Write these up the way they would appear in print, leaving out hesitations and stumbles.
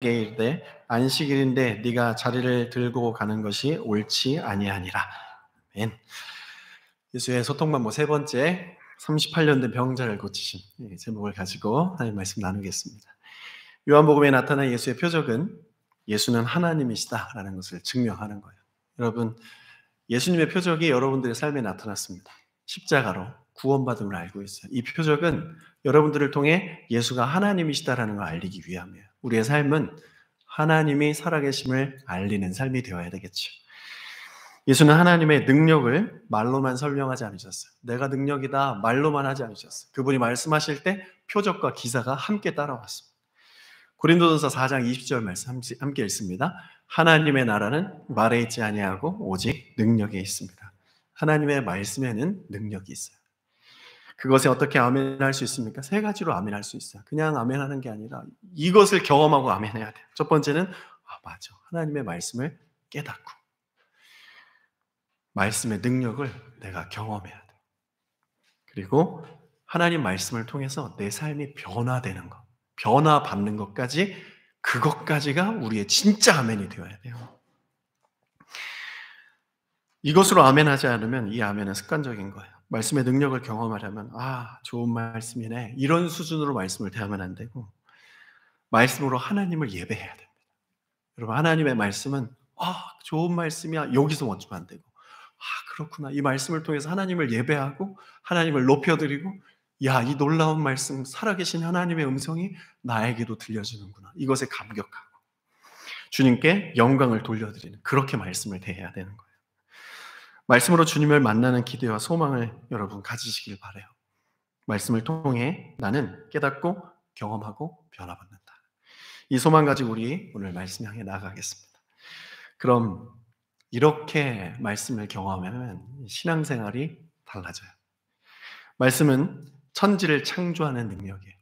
이르되 안식일인데 네가 자리를 들고 가는 것이 옳지 아니하니라. 아멘. 예수의 소통반복 세 번째, 38년 된 병자를 고치신 제목을 가지고 하나님 말씀 나누겠습니다. 요한복음에 나타난 예수의 표적은 예수는 하나님이시다라는 것을 증명하는 거예요. 여러분, 예수님의 표적이 여러분들의 삶에 나타났습니다. 십자가로 구원받음을 알고 있어요. 이 표적은 여러분들을 통해 예수가 하나님이시다라는 걸 알리기 위함이에요. 우리의 삶은 하나님이 살아계심을 알리는 삶이 되어야 되겠죠. 예수는 하나님의 능력을 말로만 설명하지 않으셨어요. 내가 능력이다 말로만 하지 않으셨어요. 그분이 말씀하실 때 표적과 기사가 함께 따라왔습니다. 고린도전서 4장 20절 말씀 함께 읽습니다. 하나님의 나라는 말에 있지 아니하고 오직 능력에 있습니다. 하나님의 말씀에는 능력이 있어요. 그것에 어떻게 아멘할 수 있습니까? 세 가지로 아멘할 수 있어요. 그냥 아멘하는 게 아니라 이것을 경험하고 아멘해야 돼요. 첫 번째는 맞아. 하나님의 말씀을 깨닫고 말씀의 능력을 내가 경험해야 돼. 그리고 하나님 말씀을 통해서 내 삶이 변화되는 것, 변화받는 것까지, 그것까지가 우리의 진짜 아멘이 되어야 돼요. 이것으로 아멘하지 않으면 이 아멘은 습관적인 거예요. 말씀의 능력을 경험하려면 좋은 말씀이네, 이런 수준으로 말씀을 대하면 안 되고 말씀으로 하나님을 예배해야 됩니다. 여러분, 하나님의 말씀은 좋은 말씀이야, 여기서 멈추면 안 되고 그렇구나, 이 말씀을 통해서 하나님을 예배하고 하나님을 높여드리고 이 놀라운 말씀, 살아계신 하나님의 음성이 나에게도 들려주는구나, 이것에 감격하고 주님께 영광을 돌려드리는, 그렇게 말씀을 대해야 되는 거예요. 말씀으로 주님을 만나는 기대와 소망을 여러분 가지시길 바라요. 말씀을 통해 나는 깨닫고 경험하고 변화받는다. 이 소망 가지고 우리 오늘 말씀 향해 나아가겠습니다. 그럼 이렇게 말씀을 경험하면 신앙생활이 달라져요. 말씀은 천지를 창조하는 능력이에요.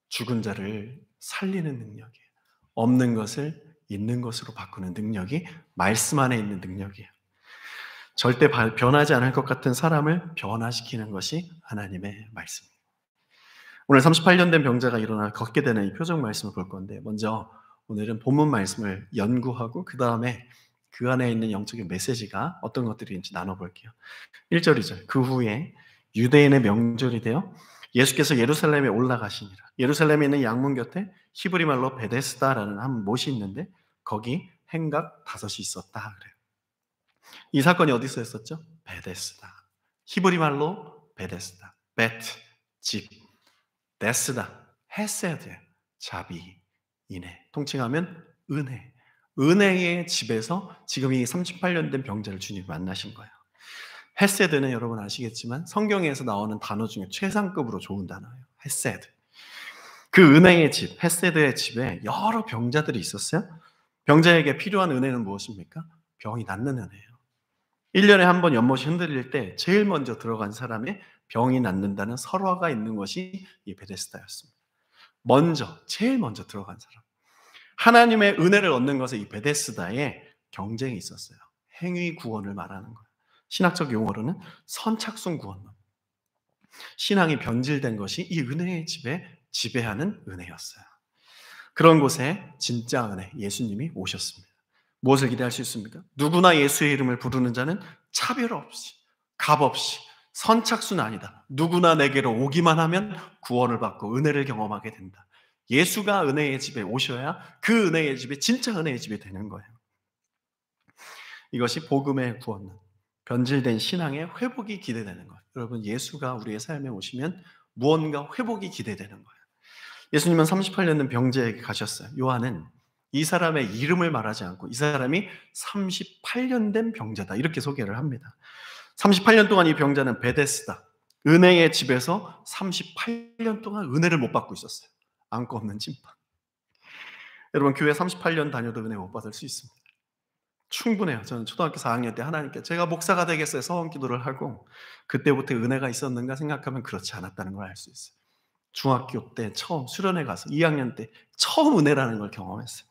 죽은 자를 살리는 능력이에요. 없는 것을 있는 것으로 바꾸는 능력이 말씀 안에 있는 능력이에요. 절대 변하지 않을 것 같은 사람을 변화시키는 것이 하나님의 말씀이에요. 오늘 38년 된 병자가 일어나 걷게 되는 이 표적 말씀을 볼 건데, 먼저 오늘은 본문 말씀을 연구하고 그 다음에 그 안에 있는 영적인 메시지가 어떤 것들인지 나눠볼게요. 1절, 2절. 그 후에 유대인의 명절이 되어 예수께서 예루살렘에 올라가시니라. 예루살렘에 있는 양문 곁에 히브리 말로 베데스다라는 한 못이 있는데 거기 행각 5이 있었다 그래요. 이 사건이 어디서 했었죠? 베데스다. 히브리 말로 베데스다. 베트, 집, 데스다, 헤세드, 자비, 인애. 통칭하면 은혜. 은혜의 집에서 지금 이 38년 된 병자를 주님이 만나신 거예요. 헤세드는 여러분 아시겠지만 성경에서 나오는 단어 중에 최상급으로 좋은 단어예요. 헤세드. 그 은혜의 집, 헤세드의 집에 여러 병자들이 있었어요. 병자에게 필요한 은혜는 무엇입니까? 병이 낫는 은혜예요. 1년에 한 번 연못이 흔들릴 때 제일 먼저 들어간 사람의 병이 낫는다는 설화가 있는 것이 이 베데스다였습니다. 제일 먼저 들어간 사람. 하나님의 은혜를 얻는 것에 이 베데스다에 경쟁이 있었어요. 행위 구원을 말하는 거예요. 신학적 용어로는 선착순 구원론. 신앙이 변질된 것이 이 은혜의 집에 지배하는 은혜였어요. 그런 곳에 진짜 은혜, 예수님이 오셨습니다. 무엇을 기대할 수 있습니까? 누구나 예수의 이름을 부르는 자는 차별 없이, 값 없이, 선착순 아니다. 누구나 내게로 오기만 하면 구원을 받고 은혜를 경험하게 된다. 예수가 은혜의 집에 오셔야 그 은혜의 집이 진짜 은혜의 집이 되는 거예요. 이것이 복음의 구원, 변질된 신앙의 회복이 기대되는 거예요. 여러분, 예수가 우리의 삶에 오시면 무언가 회복이 기대되는 거예요. 예수님은 38년 된 병자에게 가셨어요. 요한은 이 사람의 이름을 말하지 않고 이 사람이 38년 된 병자다, 이렇게 소개를 합니다. 38년 동안 이 병자는 베데스다, 은혜의 집에서 38년 동안 은혜를 못 받고 있었어요. 안고 없는 찐빵. 여러분, 교회 38년 다녀도 은혜 못 받을 수 있습니다. 충분해요. 저는 초등학교 4학년 때 하나님께 제가 목사가 되겠어요 서원 기도를 하고, 그때부터 은혜가 있었는가 생각하면 그렇지 않았다는 걸 알 수 있어요. 중학교 때 처음 수련회 가서 2학년 때 처음 은혜라는 걸 경험했어요.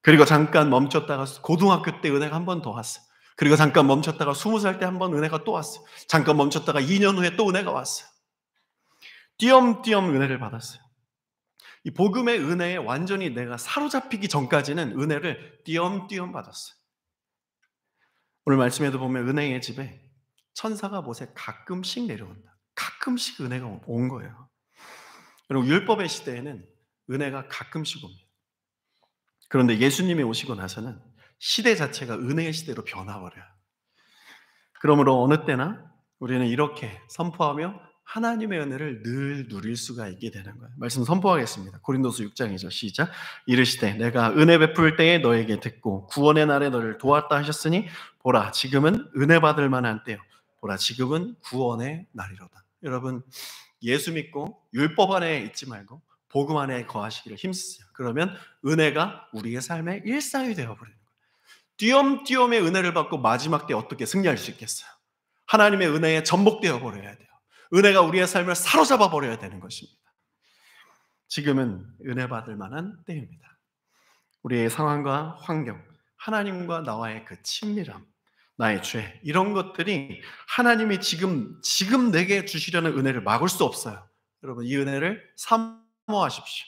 그리고 잠깐 멈췄다가 고등학교 때 은혜가 한 번 더 왔어요. 그리고 잠깐 멈췄다가 20살 때 한 번 은혜가 또 왔어요. 잠깐 멈췄다가 2년 후에 또 은혜가 왔어요. 띄엄띄엄 은혜를 받았어요. 이 복음의 은혜에 완전히 내가 사로잡히기 전까지는 은혜를 띄엄띄엄 받았어요. 오늘 말씀에도 보면 은혜의 집에 천사가 못에 가끔씩 내려온다. 가끔씩 은혜가 온 거예요. 여러분, 율법의 시대에는 은혜가 가끔씩 옵니다. 그런데 예수님이 오시고 나서는 시대 자체가 은혜의 시대로 변화버려요. 그러므로 어느 때나 우리는 이렇게 선포하며 하나님의 은혜를 늘 누릴 수가 있게 되는 거예요. 말씀 선포하겠습니다. 고린도서 6장이죠. 시작. 이르시되 내가 은혜 베풀 때에 너에게 듣고 구원의 날에 너를 도왔다 하셨으니 보라 지금은 은혜 받을 만한 때요. 보라 지금은 구원의 날이로다. 여러분, 예수 믿고 율법 안에 있지 말고 복음 안에 거하시기를 힘쓰세요. 그러면 은혜가 우리의 삶의 일상이 되어버리는 거예요. 띄엄띄엄의 은혜를 받고 마지막 때 어떻게 승리할 수 있겠어요? 하나님의 은혜에 전복되어 버려야 돼요. 은혜가 우리의 삶을 사로잡아 버려야 되는 것입니다. 지금은 은혜 받을 만한 때입니다. 우리의 상황과 환경, 하나님과 나와의 그 친밀함, 나의 죄, 이런 것들이 하나님이 지금 내게 주시려는 은혜를 막을 수 없어요. 여러분, 이 은혜를 사모하십시오.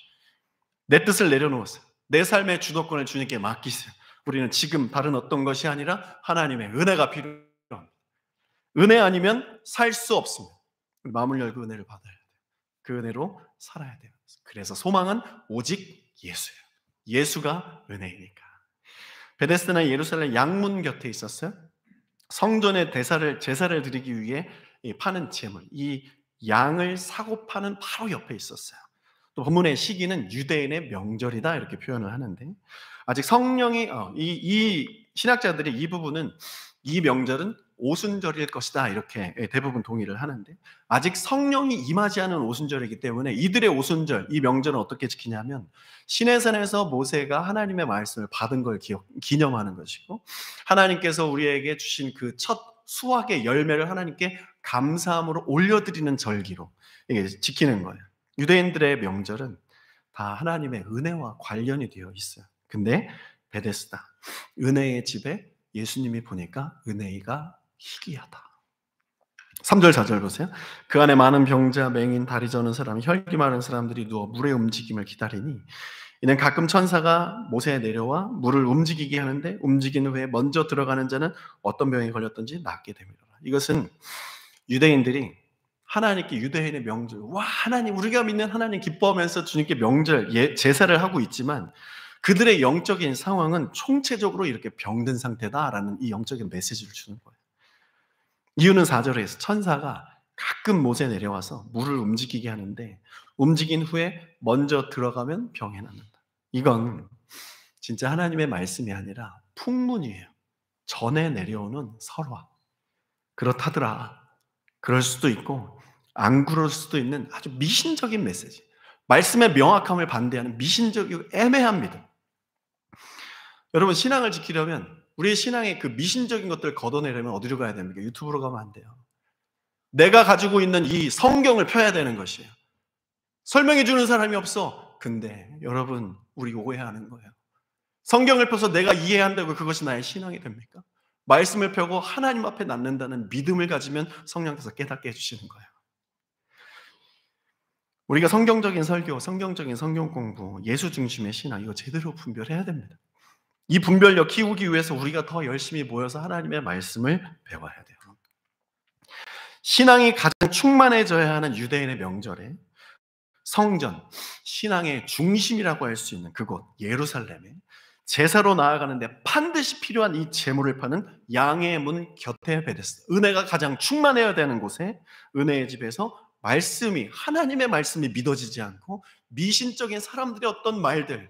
내 뜻을 내려놓으세요. 내 삶의 주도권을 주님께 맡기세요. 우리는 지금 다른 어떤 것이 아니라 하나님의 은혜가 필요합니다. 은혜 아니면 살 수 없습니다. 마음을 열고 은혜를 받아야 돼요. 그 은혜로 살아야 돼요. 그래서 소망은 오직 예수예요. 예수가 은혜이니까. 베데스다나 예루살렘 양문 곁에 있었어요. 성전의 제사를 드리기 위해 파는 제물, 이 양을 사고 파는 바로 옆에 있었어요. 또 본문의 시기는 유대인의 명절이다 이렇게 표현을 하는데, 아직 성령이 이 신학자들이 이 부분은 이 명절은 오순절일 것이다 이렇게 대부분 동의를 하는데, 아직 성령이 임하지 않은 오순절이기 때문에 이들의 오순절, 이 명절은 어떻게 지키냐면 시내산에서 모세가 하나님의 말씀을 받은 걸 기념하는 것이고, 하나님께서 우리에게 주신 그 첫 수확의 열매를 하나님께 감사함으로 올려드리는 절기로 이게 지키는 거예요. 유대인들의 명절은 다 하나님의 은혜와 관련이 되어 있어요. 근데 베데스다, 은혜의 집에 예수님이 보니까 은혜가 희귀하다. 3절 4절 보세요. 그 안에 많은 병자, 맹인, 다리 저는 사람, 혈기 많은 사람들이 누워 물의 움직임을 기다리니 이는 가끔 천사가 모세에 내려와 물을 움직이게 하는데 움직인 후에 먼저 들어가는 자는 어떤 병에 걸렸든지 낫게 됩니다. 이것은 유대인들이 하나님께 유대인의 명절, 와 하나님, 우리가 믿는 하나님 기뻐하면서 주님께 명절, 제사를 하고 있지만 그들의 영적인 상황은 총체적으로 이렇게 병든 상태다라는 이 영적인 메시지를 주는 거예요. 이유는 4절에서 천사가 가끔 모세에 내려와서 물을 움직이게 하는데 움직인 후에 먼저 들어가면 병에 낫는다. 이건 진짜 하나님의 말씀이 아니라 풍문이에요. 전에 내려오는 설화. 그렇다더라. 그럴 수도 있고 안 그럴 수도 있는 아주 미신적인 메시지. 말씀의 명확함을 반대하는 미신적이고 애매한 믿음. 여러분, 신앙을 지키려면 우리의 신앙의 그 미신적인 것들을 걷어내려면 어디로 가야 됩니까? 유튜브로 가면 안 돼요. 내가 가지고 있는 이 성경을 펴야 되는 것이에요. 설명해 주는 사람이 없어. 근데 여러분, 우리 오해하는 거예요. 성경을 펴서 내가 이해한다고 그것이 나의 신앙이 됩니까? 말씀을 펴고 하나님 앞에 놨는다는 믿음을 가지면 성령께서 깨닫게 해주시는 거예요. 우리가 성경적인 설교, 성경적인 성경 공부, 예수 중심의 신앙, 이거 제대로 분별해야 됩니다. 이 분별력 키우기 위해서 우리가 더 열심히 모여서 하나님의 말씀을 배워야 돼요. 신앙이 가장 충만해져야 하는 유대인의 명절에 성전, 신앙의 중심이라고 할 수 있는 그곳 예루살렘에 제사로 나아가는데 반드시 필요한 이 제물을 파는 양의 문 곁에 베데스다, 은혜가 가장 충만해야 되는 곳에 은혜의 집에서 하나님의 말씀이 믿어지지 않고 미신적인 사람들의 어떤 말들,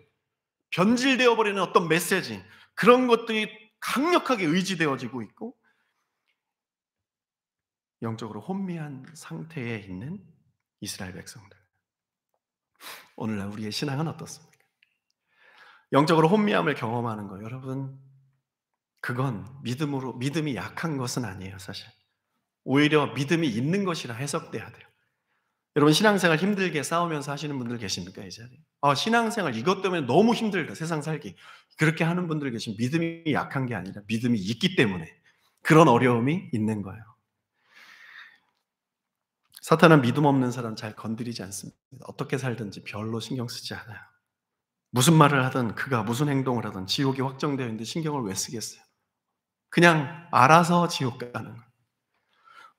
변질되어 버리는 어떤 메시지, 그런 것들이 강력하게 의지되어지고 있고 영적으로 혼미한 상태에 있는 이스라엘 백성들. 오늘날 우리의 신앙은 어떻습니까? 영적으로 혼미함을 경험하는 거, 여러분, 그건 믿음이 약한 것은 아니에요. 사실 오히려 믿음이 있는 것이라 해석돼야 돼요. 여러분, 신앙생활 힘들게 싸우면서 하시는 분들 계십니까? 이 자리에 신앙생활 이것 때문에 너무 힘들다, 세상 살기, 그렇게 하는 분들 계시면 믿음이 약한 게 아니라 믿음이 있기 때문에 그런 어려움이 있는 거예요. 사탄은 믿음 없는 사람 잘 건드리지 않습니다. 어떻게 살든지 별로 신경 쓰지 않아요. 무슨 말을 하든 그가 무슨 행동을 하든 지옥이 확정되어 있는데 신경을 왜 쓰겠어요? 그냥 알아서 지옥 가는 거예요.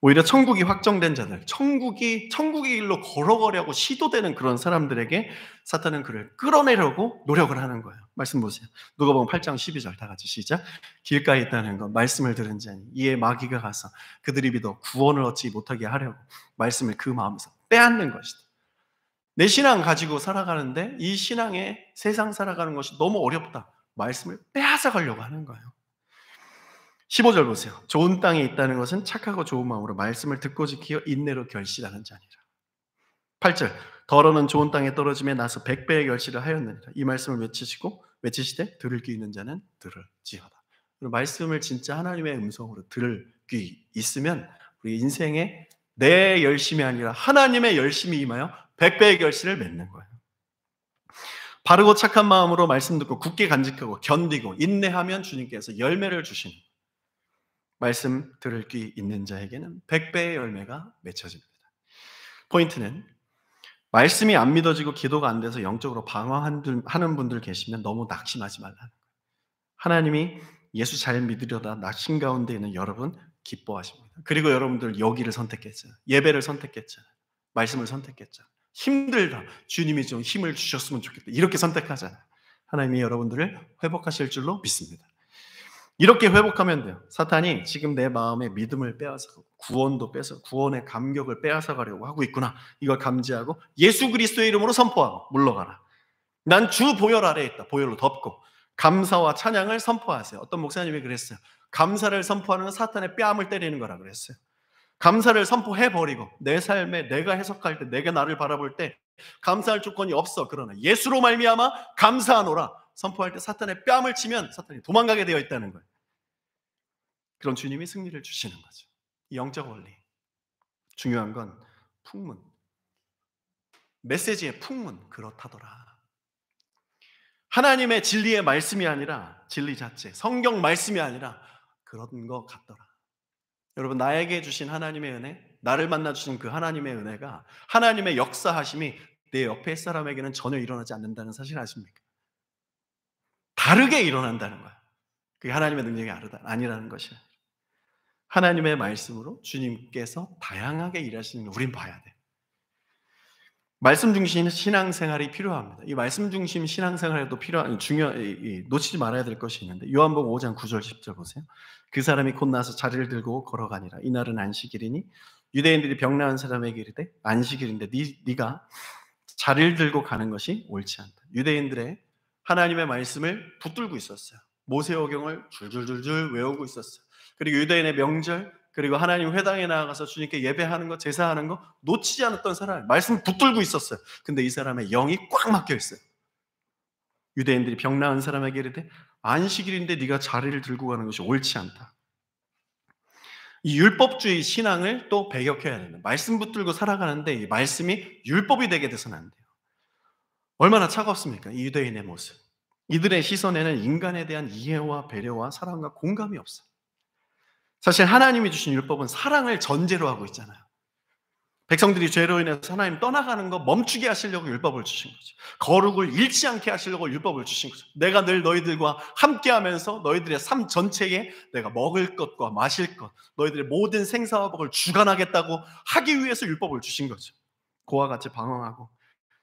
오히려 천국이 확정된 자들, 천국의 길로 걸어가려고 시도되는 그런 사람들에게 사탄은 그를 끌어내려고 노력을 하는 거예요. 말씀 보세요. 누가복음 8장 12절 다 같이 시작. 길가에 있다는 것 말씀을 들은 자니 이에 마귀가 가서 그들이 믿어 구원을 얻지 못하게 하려고 말씀을 그 마음에서 빼앗는 것이다. 내 신앙 가지고 살아가는데 이 신앙에 세상 살아가는 것이 너무 어렵다. 말씀을 빼앗아 가려고 하는 거예요. 15절 보세요. 좋은 땅에 있다는 것은 착하고 좋은 마음으로 말씀을 듣고 지키어 인내로 결실하는 자니라. 8절 더러는 좋은 땅에 떨어짐에 나서 100배의 결실을 하였느니라. 이 말씀을 외치시되 들을 귀 있는 자는 들을지어다. 말씀을 진짜 하나님의 음성으로 들을 귀 있으면 우리 인생에 내 열심이 아니라 하나님의 열심이 임하여 100배의 결실을 맺는 거예요. 바르고 착한 마음으로 말씀 듣고 굳게 간직하고 견디고 인내하면 주님께서 열매를 주시는 거예요. 말씀 들을 귀 있는 자에게는 100배의 열매가 맺혀집니다. 포인트는 말씀이 안 믿어지고 기도가 안 돼서 영적으로 방황하는 분들 계시면 너무 낙심하지 말라는 거예요. 하나님이 예수 잘 믿으려다 낙심 가운데 있는 여러분 기뻐하십니다. 그리고 여러분들 여기를 선택했잖아요. 예배를 선택했잖아요. 말씀을 선택했잖아요. 힘들다. 주님이 좀 힘을 주셨으면 좋겠다. 이렇게 선택하잖아요. 하나님이 여러분들을 회복하실 줄로 믿습니다. 이렇게 회복하면 돼요. 사탄이 지금 내 마음에 믿음을 빼앗아가고 구원도 뺏어 구원의 감격을 빼앗아가려고 하고 있구나. 이걸 감지하고 예수 그리스도의 이름으로 선포하고 물러가라. 난 주 보혈 아래에 있다. 보혈로 덮고 감사와 찬양을 선포하세요. 어떤 목사님이 그랬어요. 감사를 선포하는 건 사탄의 뺨을 때리는 거라 그랬어요. 감사를 선포해버리고 내 삶에 내가 해석할 때 내가 나를 바라볼 때 감사할 조건이 없어. 그러나 예수로 말미암아 감사하노라 선포할 때 사탄의 뺨을 치면 사탄이 도망가게 되어 있다는 거예요. 그런 주님이 승리를 주시는 거죠. 이 영적 원리. 중요한 건 풍문. 메시지의 풍문 그렇다더라. 하나님의 진리의 말씀이 아니라 진리 자체, 성경 말씀이 아니라 그런 것 같더라. 여러분 나에게 주신 하나님의 은혜, 나를 만나 주신 그 하나님의 은혜가 하나님의 역사하심이 내 옆에 사람에게는 전혀 일어나지 않는다는 사실 아십니까? 다르게 일어난다는 거예요. 그게 하나님의 능력이 아니라는 것이에요. 하나님의 말씀으로 주님께서 다양하게 일하시는 걸 우린 봐야 돼요. 말씀 중심 신앙생활이 필요합니다. 이 말씀 중심 신앙생활에도 놓치지 말아야 될 것이 있는데 요한복음 5장 9절 10절 보세요. 그 사람이 곧 나서 자리를 들고 걸어가니라. 이날은 안식일이니 유대인들이 병 나은 사람에게 이르되 안식일인데 네가 자리를 들고 가는 것이 옳지 않다. 유대인들의 하나님의 말씀을 붙들고 있었어요. 모세오경을 줄줄줄줄 외우고 있었어요. 그리고 유대인의 명절 그리고 하나님 회당에 나아가서 주님께 예배하는 거 제사하는 거 놓치지 않았던 사람 말씀 붙들고 있었어요. 근데 이 사람의 영이 꽉 막혀 있어요. 유대인들이 병 나은 사람에게 이르되 안식일인데 네가 자리를 들고 가는 것이 옳지 않다. 이 율법주의 신앙을 또 배격해야 됩니다. 말씀 붙들고 살아가는데 이 말씀이 율법이 되게 돼서는 안 돼요. 얼마나 차갑습니까? 이 유대인의 모습. 이들의 시선에는 인간에 대한 이해와 배려와 사랑과 공감이 없어요. 사실 하나님이 주신 율법은 사랑을 전제로 하고 있잖아요. 백성들이 죄로 인해서 하나님 떠나가는 거 멈추게 하시려고 율법을 주신 거죠. 거룩을 잃지 않게 하시려고 율법을 주신 거죠. 내가 늘 너희들과 함께하면서 너희들의 삶 전체에 내가 먹을 것과 마실 것, 너희들의 모든 생사화복을 주관하겠다고 하기 위해서 율법을 주신 거죠. 그와 같이 방황하고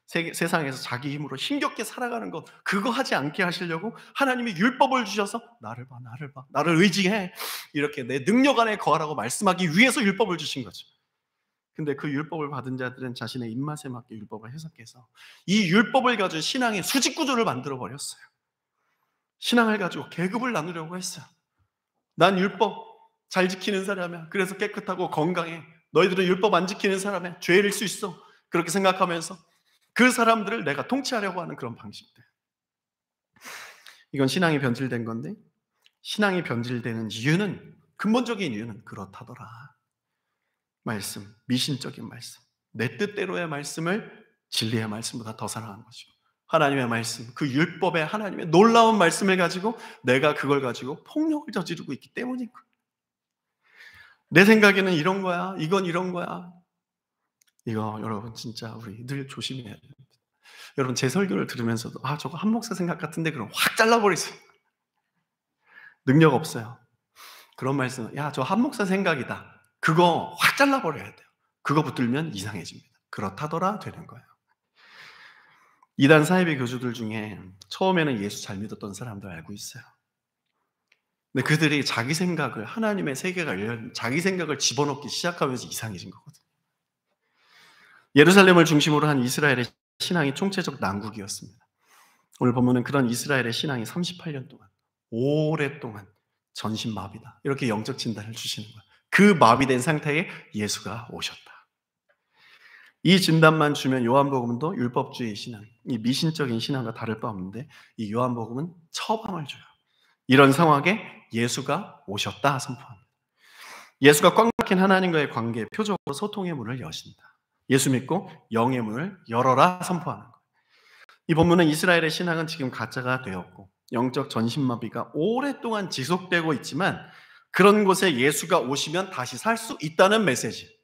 세상에서 자기 힘으로 힘겹게 살아가는 것 그거 하지 않게 하시려고 하나님이 율법을 주셔서 나를 봐 나를 의지해 이렇게 내 능력 안에 거하라고 말씀하기 위해서 율법을 주신 거죠. 근데 그 율법을 받은 자들은 자신의 입맛에 맞게 율법을 해석해서 이 율법을 가지고 신앙의 수직구조를 만들어 버렸어요. 신앙을 가지고 계급을 나누려고 했어요. 난 율법 잘 지키는 사람이야. 그래서 깨끗하고 건강해. 너희들은 율법 안 지키는 사람이야. 죄일 수 있어. 그렇게 생각하면서 그 사람들을 내가 통치하려고 하는 그런 방식들. 이건 신앙이 변질된 건데 신앙이 변질되는 이유는 근본적인 이유는 그렇다더라. 말씀, 미신적인 말씀, 내 뜻대로의 말씀을 진리의 말씀보다 더 사랑하는 것이고 하나님의 말씀, 그 율법의 하나님의 놀라운 말씀을 가지고 내가 그걸 가지고 폭력을 저지르고 있기 때문인 거예요. 내 생각에는 이런 거야, 이건 이런 거야. 이거 여러분 진짜 우리 늘 조심해야 돼요. 여러분 제 설교를 들으면서도 '아 저거 한 목사 생각 같은데.' 그럼 확 잘라 버리세요. 능력 없어요. 그런 말씀 "야 저 한 목사 생각이다." 그거 확 잘라 버려야 돼요. 그거 붙들면 이상해집니다. 그렇다더라 되는 거예요. 이단 사이비 교주들 중에 처음에는 예수 잘 믿었던 사람들 알고 있어요. 근데 그들이 자기 생각을 하나님의 세계가 열려 자기 생각을 집어넣기 시작하면서 이상해진 거거든요. 예루살렘을 중심으로 한 이스라엘의 신앙이 총체적 난국이었습니다. 오늘 본문은 그런 이스라엘의 신앙이 38년 동안 오랫동안 전신마비다. 이렇게 영적 진단을 주시는 거예요. 그 마비된 상태에 예수가 오셨다. 이 진단만 주면 요한복음도 율법주의 신앙, 이 미신적인 신앙과 다를 바 없는데 이 요한복음은 처방을 줘요. 이런 상황에 예수가 오셨다 선포합니다. 예수가 꽉 막힌 하나님과의 관계, 표적으로 소통의 문을 여신다. 예수 믿고 영의 문을 열어라 선포하는 거예요. 이 본문은 이스라엘의 신앙은 지금 가짜가 되었고 영적 전신마비가 오랫동안 지속되고 있지만 그런 곳에 예수가 오시면 다시 살 수 있다는 메시지.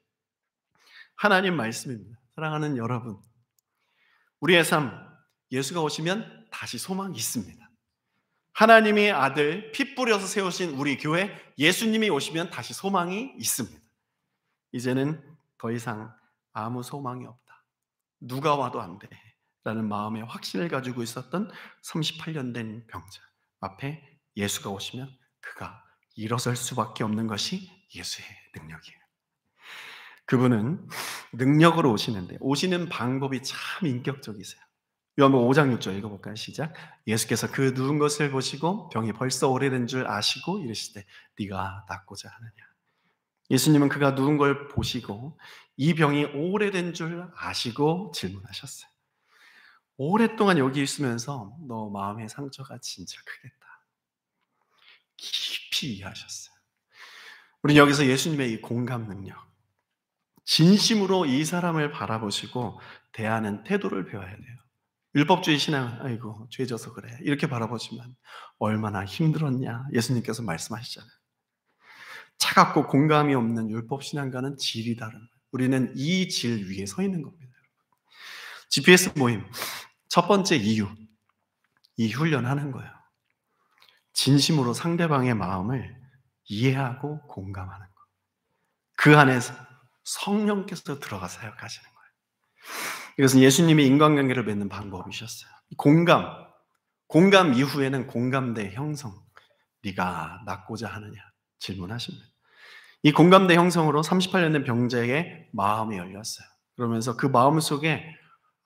하나님 말씀입니다. 사랑하는 여러분, 우리의 삶, 예수가 오시면 다시 소망이 있습니다. 하나님의 아들 피 뿌려서 세우신 우리 교회, 예수님이 오시면 다시 소망이 있습니다. 이제는 더 이상 아무 소망이 없다. 누가 와도 안 돼. 라는 마음의 확신을 가지고 있었던 38년 된 병자 앞에 예수가 오시면 그가 일어설 수밖에 없는 것이 예수의 능력이에요. 그분은 능력으로 오시는데 오시는 방법이 참 인격적이세요. 요한복음 5장 6절 읽어볼까요? 시작. 예수께서 그 누운 것을 보시고 병이 벌써 오래된 줄 아시고 이르시되 네가 낫고자 하느냐. 예수님은 그가 누운 걸 보시고 이 병이 오래된 줄 아시고 질문하셨어요. 오랫동안 여기 있으면서 너 마음의 상처가 진짜 크겠다. 깊이 이해하셨어요. 우리는 여기서 예수님의 이 공감 능력, 진심으로 이 사람을 바라보시고 대하는 태도를 배워야 돼요. 율법주의 신앙은 아이고 죄져서 그래 이렇게 바라보지만 얼마나 힘들었냐 예수님께서 말씀하시잖아요. 차갑고 공감이 없는 율법 신앙과는 질이 다른 거예요. 우리는 이 질 위에 서 있는 겁니다. GPS 모임 첫 번째 이유, 이 훈련하는 거예요. 진심으로 상대방의 마음을 이해하고 공감하는 거. 그 안에서 성령께서 들어가 사역하시는 거예요. 이것은 예수님이 인간관계를 맺는 방법이셨어요. 공감 이후에는 공감대 형성. 네가 낫고자 하느냐 질문하십니다. 이 공감대 형성으로 38년 된 병자의 마음이 열렸어요. 그러면서 그 마음 속에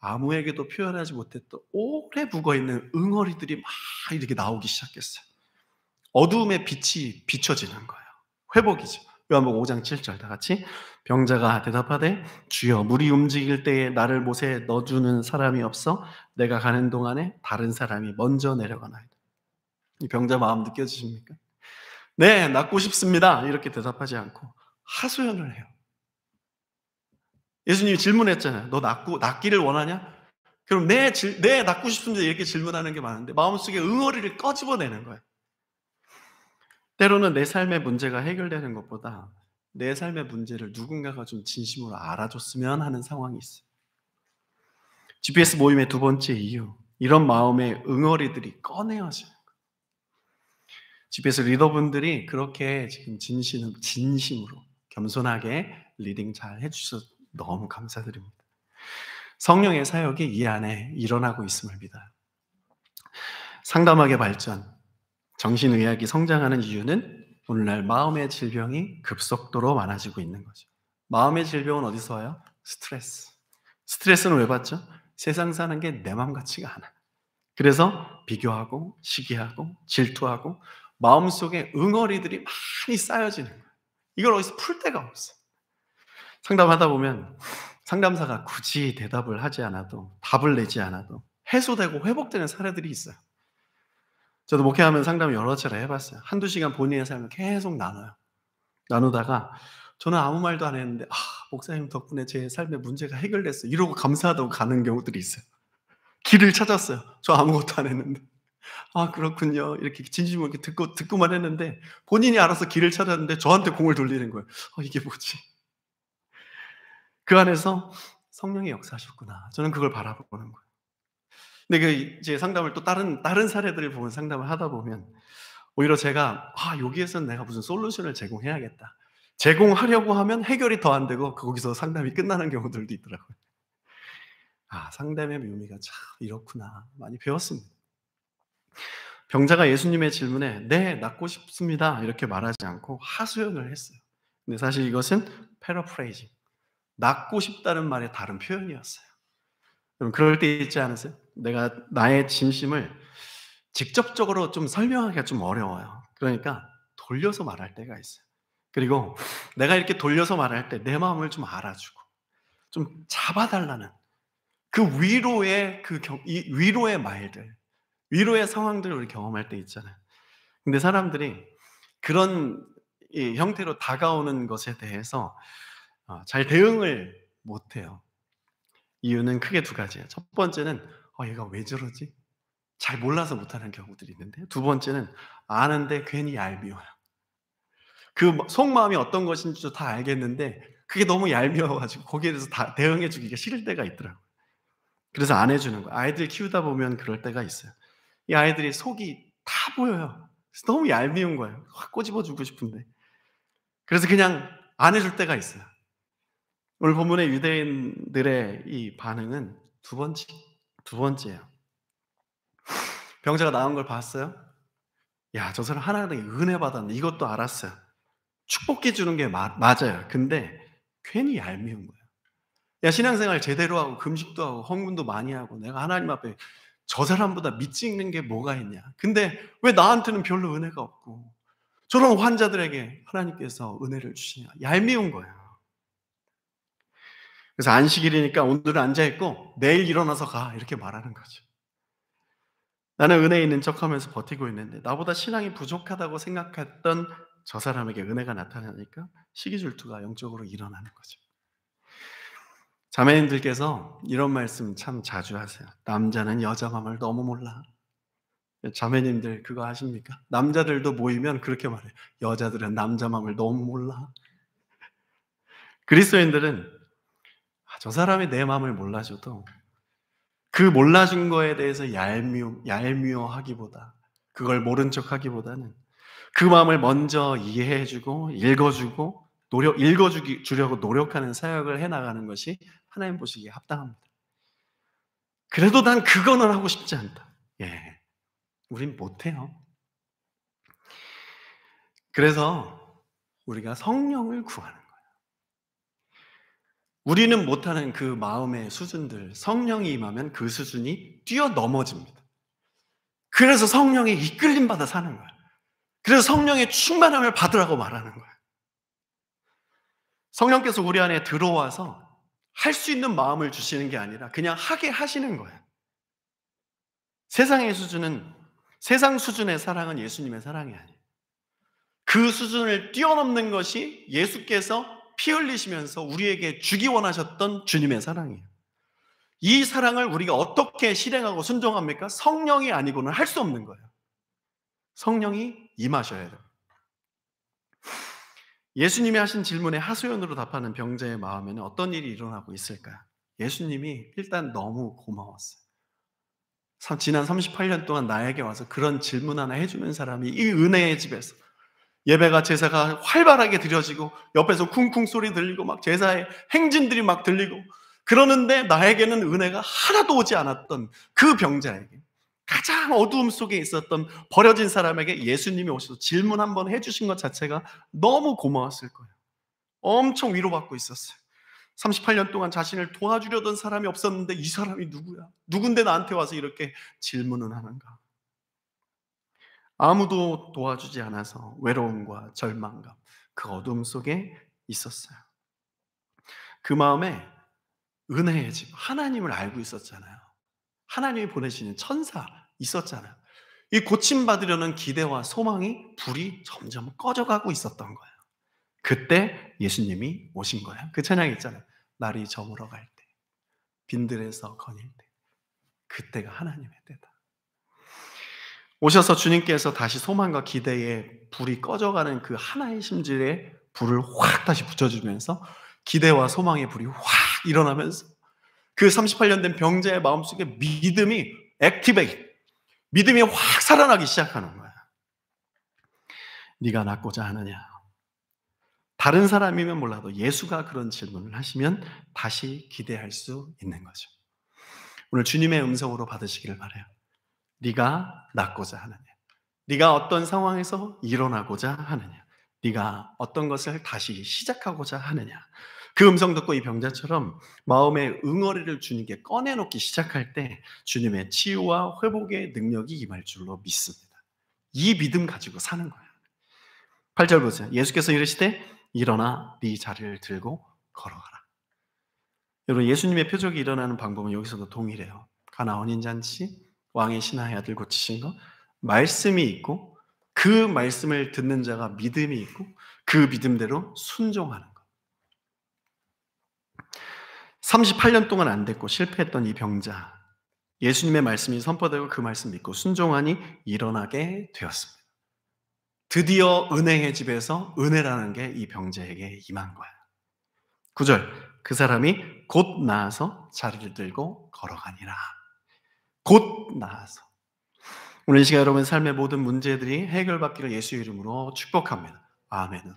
아무에게도 표현하지 못했던 오래 묵어있는 응어리들이 막 이렇게 나오기 시작했어요. 어두움의 빛이 비춰지는 거예요. 회복이죠. 요한복음 5장 7절 다 같이 병자가 대답하되 주여 물이 움직일 때에 나를 못에 넣어주는 사람이 없어 내가 가는 동안에 다른 사람이 먼저 내려가나이다. 이 병자 마음 느껴지십니까? 네, 낫고 싶습니다. 이렇게 대답하지 않고 하소연을 해요. 예수님이 질문했잖아요. 너 낫기를 원하냐? 그럼 네, 낫고 싶습니다. 이렇게 질문하는 게 많은데 마음속에 응어리를 꺼집어내는 거예요. 때로는 내 삶의 문제가 해결되는 것보다 내 삶의 문제를 누군가가 좀 진심으로 알아줬으면 하는 상황이 있어요. GPS 모임의 두 번째 이유, 이런 마음의 응어리들이 꺼내어져요. GPS 리더분들이 그렇게 지금 진심으로 겸손하게 리딩 잘 해주셔서 너무 감사드립니다. 성령의 사역이 이 안에 일어나고 있음을 믿어요. 상담학의 발전, 정신의학이 성장하는 이유는 오늘날 마음의 질병이 급속도로 많아지고 있는 거죠. 마음의 질병은 어디서 와요? 스트레스. 스트레스는 왜 받죠? 세상 사는 게 내 마음 같지가 않아. 그래서 비교하고 시기하고 질투하고 마음속에 응어리들이 많이 쌓여지는 거예요. 이걸 어디서 풀 데가 없어. 상담하다 보면 상담사가 굳이 대답을 하지 않아도 답을 내지 않아도 해소되고 회복되는 사례들이 있어요. 저도 목회하면 상담을 여러 차례 해봤어요. 한두 시간 본인의 삶을 계속 나눠요. 나누다가 저는 아무 말도 안 했는데 목사님 덕분에 제 삶의 문제가 해결됐어요. 이러고 감사하다고 가는 경우들이 있어요. 길을 찾았어요. 저 아무것도 안 했는데. 그렇군요. 이렇게 진심으로 이렇게 듣고만 했는데 본인이 알아서 길을 찾았는데 저한테 공을 돌리는 거예요. 이게 뭐지? 그 안에서 성령이 역사하셨구나. 저는 그걸 바라보는 거예요. 근데 그 이제 상담을 또 다른 사례들을 보면 상담을 하다 보면 오히려 제가 '아 여기에서는 내가 무슨 솔루션을 제공해야겠다.' 제공하려고 하면 해결이 더 안 되고 거기서 상담이 끝나는 경우들도 있더라고요. 아 상담의 묘미가 참 이렇구나. 많이 배웠습니다. 병자가 예수님의 질문에 "네 낫고 싶습니다." 이렇게 말하지 않고 하소연을 했어요. 근데 사실 이것은 패러프레이징 낫고 싶다는 말의 다른 표현이었어요. 여러분 그럴 때 있지 않으세요? 내가 나의 진심을 직접적으로 좀 설명하기가 좀 어려워요. 그러니까 돌려서 말할 때가 있어요. 그리고 내가 이렇게 돌려서 말할 때 내 마음을 좀 알아주고 좀 잡아 달라는 그 위로의 이 위로의 말들, 위로의 상황들을 우리 경험할 때 있잖아요. 근데 사람들이 그런 이 형태로 다가오는 것에 대해서 잘 대응을 못 해요. 이유는 크게 두 가지예요. 첫 번째는 '얘가 왜 저러지?' 잘 몰라서 못하는 경우들이 있는데 두 번째는 아는데 괜히 얄미워요. 그 속마음이 어떤 것인지도 다 알겠는데 그게 너무 얄미워 가지고 거기에 대해서 다 대응해 주기가 싫을 때가 있더라고요. 그래서 안 해 주는 거예요. 아이들 키우다 보면 그럴 때가 있어요. 이 아이들이 속이 다 보여요. 그래서 너무 얄미운 거예요. 확 꼬집어 주고 싶은데. 그래서 그냥 안 해줄 때가 있어요. 오늘 본문의 유대인들의 이 반응은 두 번째예요. 병자가 나은 걸 봤어요? 야, 저 사람 하나님의 은혜 받았네. 이것도 알았어요. 축복해 주는 게 맞아요. 근데 괜히 얄미운 거예요. 야, 신앙생활 제대로 하고 금식도 하고 헌금도 많이 하고 내가 하나님 앞에 저 사람보다 밑찍는 게 뭐가 있냐. 근데 왜 나한테는 별로 은혜가 없고 저런 환자들에게 하나님께서 은혜를 주시냐. 얄미운 거예요. 그래서 안식일이니까 오늘은 앉아있고 내일 일어나서 가. 이렇게 말하는 거죠. 나는 은혜 있는 척하면서 버티고 있는데 나보다 신앙이 부족하다고 생각했던 저 사람에게 은혜가 나타나니까 시기질투가 영적으로 일어나는 거죠. 자매님들께서 이런 말씀 참 자주 하세요. 남자는 여자 마음을 너무 몰라. 자매님들 그거 아십니까? 남자들도 모이면 그렇게 말해요. 여자들은 남자 마음을 너무 몰라. 그리스도인들은 저 사람이 내 마음을 몰라줘도 그 몰라준 거에 대해서 얄미워하기보다 그걸 모른 척하기보다는 그 마음을 먼저 이해해주고 읽어주고 주려고 노력하는 사역을 해나가는 것이 하나님 보시기에 합당합니다. 그래도 난 그거는 하고 싶지 않다. 예, 우린 못해요. 그래서 우리가 성령을 구하는 거예요. 우리는 못하는 그 마음의 수준들 성령이 임하면 그 수준이 뛰어넘어집니다. 그래서 성령의 이끌림 받아 사는 거예요. 그래서 성령의 충만함을 받으라고 말하는 거예요. 성령께서 우리 안에 들어와서 할 수 있는 마음을 주시는 게 아니라 그냥 하게 하시는 거예요. 세상 수준의 사랑은 예수님의 사랑이 아니에요. 그 수준을 뛰어넘는 것이 예수께서 피 흘리시면서 우리에게 주기 원하셨던 주님의 사랑이에요. 이 사랑을 우리가 어떻게 실행하고 순종합니까? 성령이 아니고는 할 수 없는 거예요. 성령이 임하셔야 돼요. 예수님이 하신 질문에 하소연으로 답하는 병자의 마음에는 어떤 일이 일어나고 있을까요? 예수님이 일단 너무 고마웠어요. 지난 38년 동안 나에게 와서 그런 질문 하나 해주는 사람이 이 은혜의 집에서 예배가 제사가 활발하게 드려지고 옆에서 쿵쿵 소리 들리고 막 제사의 행진들이 막 들리고 그러는데 나에게는 은혜가 하나도 오지 않았던 그 병자에게 가장 어두움 속에 있었던 버려진 사람에게 예수님이 오셔서 질문 한번 해주신 것 자체가 너무 고마웠을 거예요. 엄청 위로받고 있었어요. 38년 동안 자신을 도와주려던 사람이 없었는데 이 사람이 누구야? 누군데 나한테 와서 이렇게 질문을 하는가? 아무도 도와주지 않아서 외로움과 절망감, 그 어둠 속에 있었어요. 그 마음에 은혜의 집, 하나님을 알고 있었잖아요. 하나님이 보내시는 천사 있었잖아요. 이 고침받으려는 기대와 소망이 불이 점점 꺼져가고 있었던 거예요. 그때 예수님이 오신 거예요. 그 찬양이 있잖아요. 날이 저물어 갈 때, 빈들에서 거닐 때, 그때가 하나님의 때다. 오셔서 주님께서 다시 소망과 기대에 불이 꺼져가는 그 하나의 심질에 불을 확 다시 붙여주면서 기대와 소망의 불이 확 일어나면서 그 38년 된 병자의 마음속에 믿음이 액티베이트, 믿음이 확 살아나기 시작하는 거야. 네가 낫고자 하느냐? 다른 사람이면 몰라도 예수가 그런 질문을 하시면 다시 기대할 수 있는 거죠. 오늘 주님의 음성으로 받으시기를 바라요. 네가 낫고자 하느냐? 네가 어떤 상황에서 일어나고자 하느냐? 네가 어떤 것을 다시 시작하고자 하느냐? 그 음성 듣고 이 병자처럼 마음의 응어리를 주님께 꺼내놓기 시작할 때 주님의 치유와 회복의 능력이 임할 줄로 믿습니다. 이 믿음 가지고 사는 거예요. 8절 보세요. 예수께서 이르시되 일어나 네 자리를 들고 걸어가라. 여러분, 예수님의 표적이 일어나는 방법은 여기서도 동일해요. 가나 혼인잔치, 왕의 신하의 아들 고치신 것, 말씀이 있고 그 말씀을 듣는 자가 믿음이 있고 그 믿음대로 순종하는 것. 38년 동안 안 됐고 실패했던 이 병자, 예수님의 말씀이 선포되고 그 말씀 믿고 순종하니 일어나게 되었습니다. 드디어 은혜의 집에서 은혜라는 게 이 병자에게 임한 거야. 9절, 그 사람이 곧 나아서 자리를 들고 걸어가니라. 곧 나아서. 오늘 이 시간 여러분 삶의 모든 문제들이 해결받기를 예수의 이름으로 축복합니다. 아멘으로.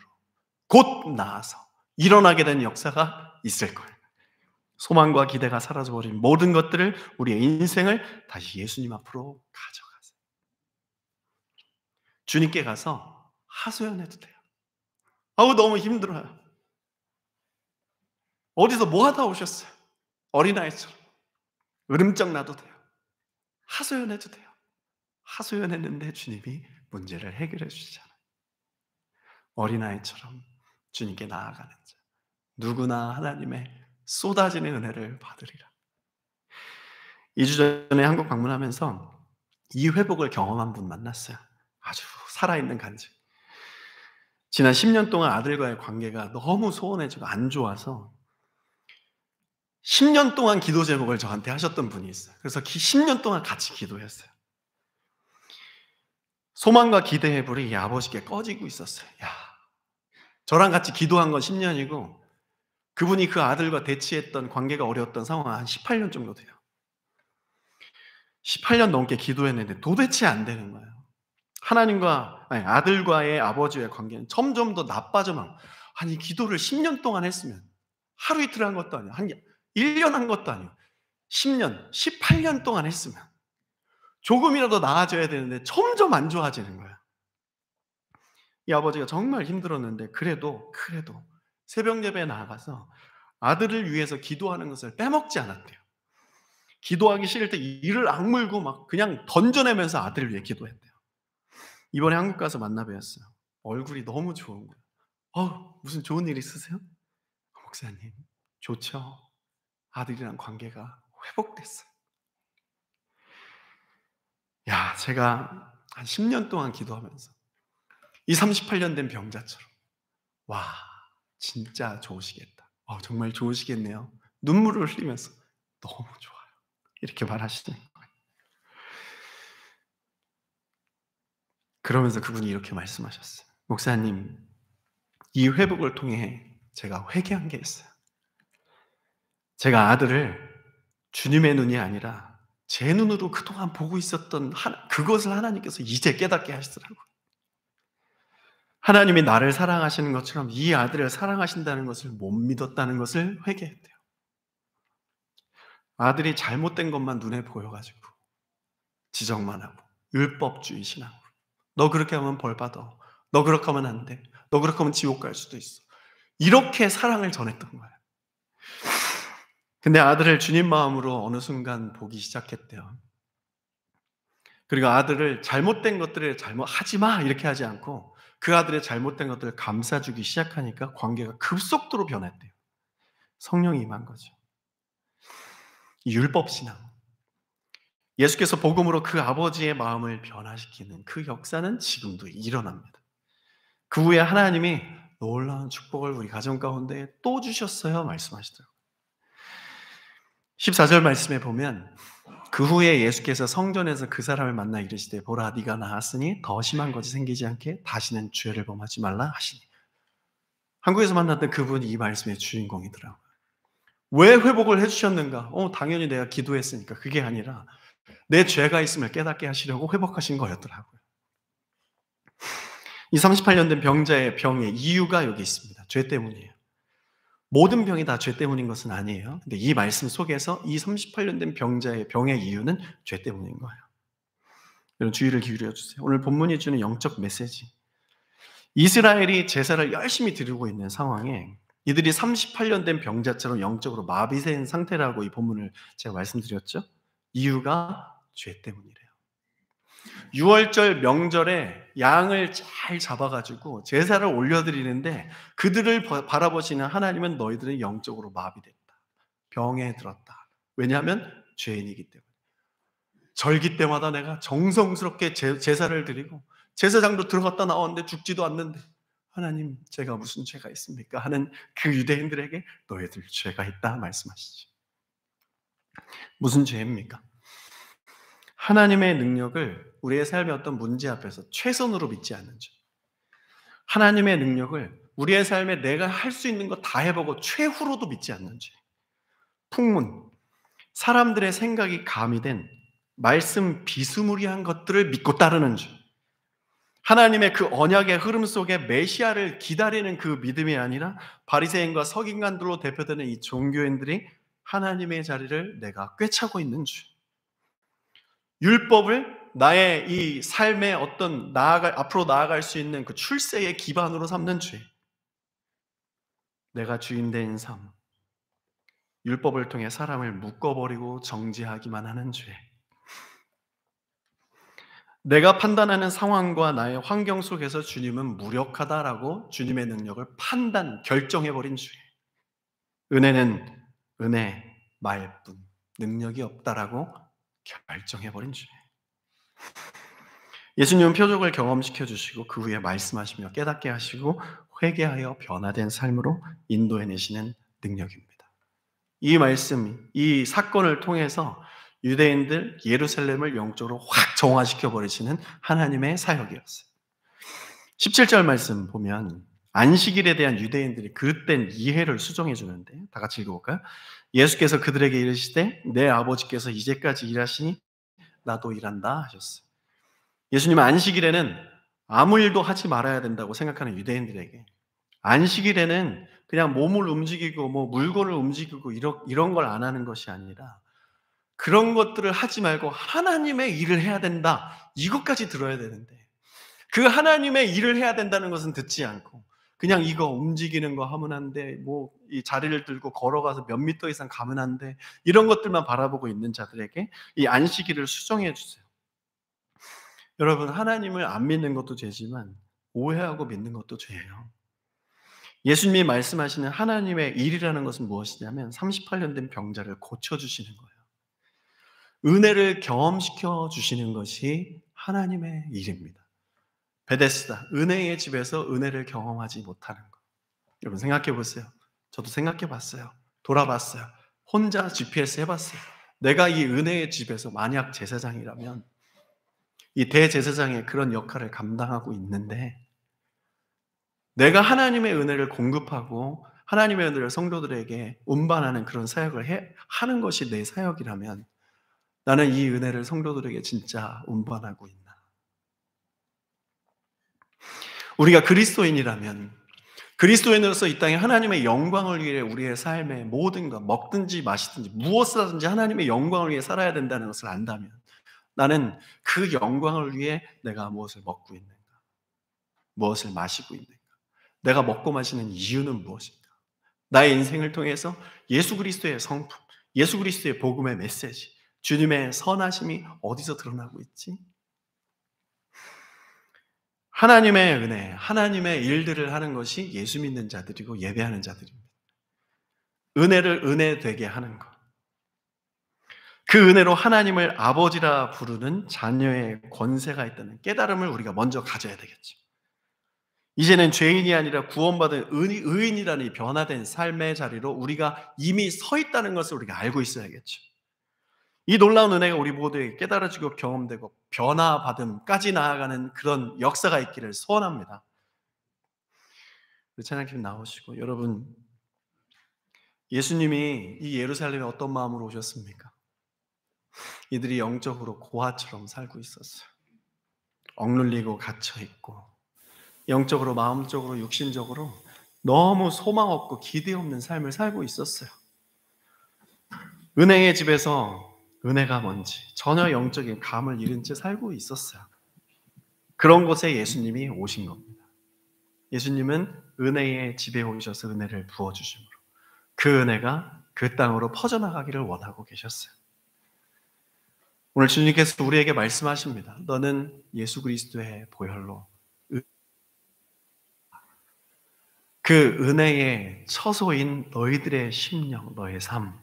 곧 나아서 일어나게 된 역사가 있을 거예요. 소망과 기대가 사라져버린 모든 것들을, 우리의 인생을 다시 예수님 앞으로 가져가세요. 주님께 가서 하소연해도 돼요. 아우 너무 힘들어요. 어디서 뭐 하다 오셨어요? 어린아이처럼 으름장 나도 돼요. 하소연해도 돼요. 하소연했는데 주님이 문제를 해결해 주시잖아요. 어린아이처럼 주님께 나아가는 자, 누구나 하나님의 쏟아지는 은혜를 받으리라. 2주 전에 한국 방문하면서 이 회복을 경험한 분 만났어요. 아주 살아있는 간증. 지난 10년 동안 아들과의 관계가 너무 소원해지고 안 좋아서 10년 동안 기도 제목을 저한테 하셨던 분이 있어요. 그래서 10년 동안 같이 기도했어요. 소망과 기대의 불이 이 아버지께 꺼지고 있었어요. 야, 저랑 같이 기도한 건 10년이고 그분이 그 아들과 대치했던 관계가 어려웠던 상황은 한 18년 정도 돼요. 18년 넘게 기도했는데 도대체 안 되는 거예요. 하나님과, 아니, 아들과의 아버지의 관계는 점점 더 나빠져만. 아니, 기도를 10년 동안 했으면 하루 이틀 한 것도 아니고 한 1년 한 것도 아니고 10년, 18년 동안 했으면 조금이라도 나아져야 되는데 점점 안 좋아지는 거예요. 이 아버지가 정말 힘들었는데 그래도 새벽 예배에 나가서 아들을 위해서 기도하는 것을 빼먹지 않았대요. 기도하기 싫을 때 이를 악물고 막 그냥 던져내면서 아들을 위해 기도했대요. 이번에 한국 가서 만나 뵈었어요. 얼굴이 너무 좋은 거예요. 무슨 좋은 일 있으세요? 목사님, 좋죠. 아들이랑 관계가 회복됐어요. 야, 제가 한 10년 동안 기도하면서 이 38년 된 병자처럼, 와, 진짜 좋으시겠다. 정말 좋으시겠네요. 눈물을 흘리면서 너무 좋아요. 이렇게 말하시는 거예요. 그러면서 그분이 이렇게 말씀하셨어요. 목사님, 이 회복을 통해 제가 회개한 게 있어요. 제가 아들을 주님의 눈이 아니라 제 눈으로 그동안 보고 있었던 그것을 하나님께서 이제 깨닫게 하시더라고요. 하나님이 나를 사랑하시는 것처럼 이 아들을 사랑하신다는 것을 못 믿었다는 것을 회개했대요. 아들이 잘못된 것만 눈에 보여가지고 지적만 하고 율법주의 신앙으로 너 그렇게 하면 벌 받아. 너 그렇게 하면 안 돼. 너 그렇게 하면 지옥 갈 수도 있어. 이렇게 사랑을 전했던 거예요. 근데 아들을 주님 마음으로 어느 순간 보기 시작했대요. 그리고 아들을 잘못된 것들을 하지 마 이렇게 하지 않고 그 아들의 잘못된 것들을 감싸주기 시작하니까 관계가 급속도로 변했대요. 성령이 임한 거죠. 율법신앙. 예수께서 복음으로 그 아버지의 마음을 변화시키는 그 역사는 지금도 일어납니다. 그 후에 하나님이 놀라운 축복을 우리 가정 가운데 또 주셨어요 말씀하시더라고요. 14절 말씀에 보면 그 후에 예수께서 성전에서 그 사람을 만나 이르시되 보라 네가 나았으니 더 심한 것이 생기지 않게 다시는 죄를 범하지 말라 하시니. 한국에서 만났던 그분이 이 말씀의 주인공이더라고요. 왜 회복을 해 주셨는가? 당연히 내가 기도했으니까. 그게 아니라 내 죄가 있음을 깨닫게 하시려고 회복하신 거였더라고요. 이 38년 된 병자의 병의 이유가 여기 있습니다. 죄 때문이에요. 모든 병이 다 죄 때문인 것은 아니에요. 근데 이 말씀 속에서 이 38년 된 병자의 병의 이유는 죄 때문인 거예요. 여러분 주의를 기울여 주세요. 오늘 본문이 주는 영적 메시지. 이스라엘이 제사를 열심히 드리고 있는 상황에 이들이 38년 된 병자처럼 영적으로 마비된 상태라고 이 본문을 제가 말씀드렸죠. 이유가 죄 때문이래요. 6월절 명절에 양을 잘 잡아가지고 제사를 올려드리는데 그들을 바라보시는 하나님은 너희들은 영적으로 마비됐다. 병에 들었다. 왜냐하면 죄인이기 때문에. 절기 때마다 내가 정성스럽게 제사를 드리고 제사장도 들어갔다 나왔는데 죽지도 않는데 하나님 제가 무슨 죄가 있습니까? 하는 그 유대인들에게 너희들 죄가 있다 말씀하시죠. 무슨 죄입니까? 하나님의 능력을 우리의 삶의 어떤 문제 앞에서 최선으로 믿지 않는 죄. 하나님의 능력을 우리의 삶에 내가 할 수 있는 거 다 해보고 최후로도 믿지 않는 죄. 풍문, 사람들의 생각이 가미된 말씀 비스무리한 것들을 믿고 따르는 죄. 하나님의 그 언약의 흐름 속에 메시아를 기다리는 그 믿음이 아니라 바리새인과 서기관들로 대표되는 이 종교인들이 하나님의 자리를 내가 꿰차고 있는 죄. 율법을 나의 이 삶의 어떤 앞으로 나아갈 수 있는 그 출세의 기반으로 삼는 죄. 내가 주인된 삶. 율법을 통해 사람을 묶어버리고 정죄하기만 하는 죄. 내가 판단하는 상황과 나의 환경 속에서 주님은 무력하다라고 주님의 능력을 결정해버린 죄. 은혜는 은혜 말뿐, 능력이 없다라고 결정해버린 죄. 예수님은 표적을 경험시켜 주시고 그 후에 말씀하시며 깨닫게 하시고 회개하여 변화된 삶으로 인도해내시는 능력입니다. 이 말씀, 이 사건을 통해서 유대인들 예루살렘을 영적으로 확 정화시켜 버리시는 하나님의 사역이었어요. 17절 말씀 보면 안식일에 대한 유대인들이 그릇된 이해를 수정해 주는데 다 같이 읽어볼까요? 예수께서 그들에게 이르시되 내 아버지께서 이제까지 일하시니 나도 일한다 하셨어요. 예수님은 안식일에는 아무 일도 하지 말아야 된다고 생각하는 유대인들에게 안식일에는 그냥 몸을 움직이고 물건을 움직이고 이런 걸 안 하는 것이 아니라 그런 것들을 하지 말고 하나님의 일을 해야 된다. 이것까지 들어야 되는데 그 하나님의 일을 해야 된다는 것은 듣지 않고 그냥 이거 움직이는 거 하면 안 돼. 이 자리를 들고 걸어가서 몇 미터 이상 가면 안 돼. 이런 것들만 바라보고 있는 자들에게 이 안식일을 수정해 주세요. 여러분 하나님을 안 믿는 것도 죄지만 오해하고 믿는 것도 죄예요. 예수님이 말씀하시는 하나님의 일이라는 것은 무엇이냐면 38년 된 병자를 고쳐주시는 거예요. 은혜를 경험시켜 주시는 것이 하나님의 일입니다. 베데스다, 은혜의 집에서 은혜를 경험하지 못하는 것. 여러분 생각해 보세요. 저도 생각해 봤어요. 돌아봤어요. 혼자 GPS 해봤어요. 내가 이 은혜의 집에서 만약 제사장이라면 이 대제사장의 그런 역할을 감당하고 있는데 내가 하나님의 은혜를 공급하고 하나님의 은혜를 성도들에게 운반하는 그런 사역을 하는 것이 내 사역이라면 나는 이 은혜를 성도들에게 진짜 운반하고 있나? 우리가 그리스도인이라면 그리스도인으로서 이 땅에 하나님의 영광을 위해 우리의 삶에 모든 것 먹든지 마시든지 무엇을 하든지 하나님의 영광을 위해 살아야 된다는 것을 안다면 나는 그 영광을 위해 내가 무엇을 먹고 있는가? 무엇을 마시고 있는가? 내가 먹고 마시는 이유는 무엇인가? 나의 인생을 통해서 예수 그리스도의 성품, 예수 그리스도의 복음의 메시지, 주님의 선하심이 어디서 드러나고 있지? 하나님의 은혜, 하나님의 일들을 하는 것이 예수 믿는 자들이고 예배하는 자들입니다. 은혜를 은혜 되게 하는 것. 그 은혜로 하나님을 아버지라 부르는 자녀의 권세가 있다는 깨달음을 우리가 먼저 가져야 되겠죠. 이제는 죄인이 아니라 구원받은 의인이라는 이 변화된 삶의 자리로 우리가 이미 서 있다는 것을 우리가 알고 있어야겠죠. 이 놀라운 은혜가 우리 모두에게 깨달아지고 경험되고 변화받음까지 나아가는 그런 역사가 있기를 소원합니다. 우리 찬양팀 나오시고 여러분 예수님이 이 예루살렘에 어떤 마음으로 오셨습니까? 이들이 영적으로 고아처럼 살고 있었어요. 억눌리고 갇혀 있고 영적으로 마음적으로 육신적으로 너무 소망 없고 기대 없는 삶을 살고 있었어요. 은행의 집에서 은혜가 뭔지 전혀 영적인 감을 잃은 채 살고 있었어요. 그런 곳에 예수님이 오신 겁니다. 예수님은 은혜의 집에 오셔서 은혜를 부어주심으로 그 은혜가 그 땅으로 퍼져나가기를 원하고 계셨어요. 오늘 주님께서 우리에게 말씀하십니다. 너는 예수 그리스도의 보혈로 그 은혜의 처소인 너희들의 심령, 너의 삶,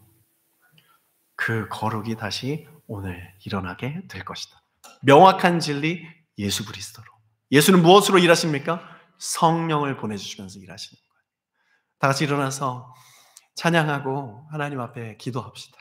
그 거룩이 다시 오늘 일어나게 될 것이다. 명확한 진리 예수 그리스도로. 예수는 무엇으로 일하십니까? 성령을 보내주시면서 일하시는 거예요. 다 같이 일어나서 찬양하고 하나님 앞에 기도합시다.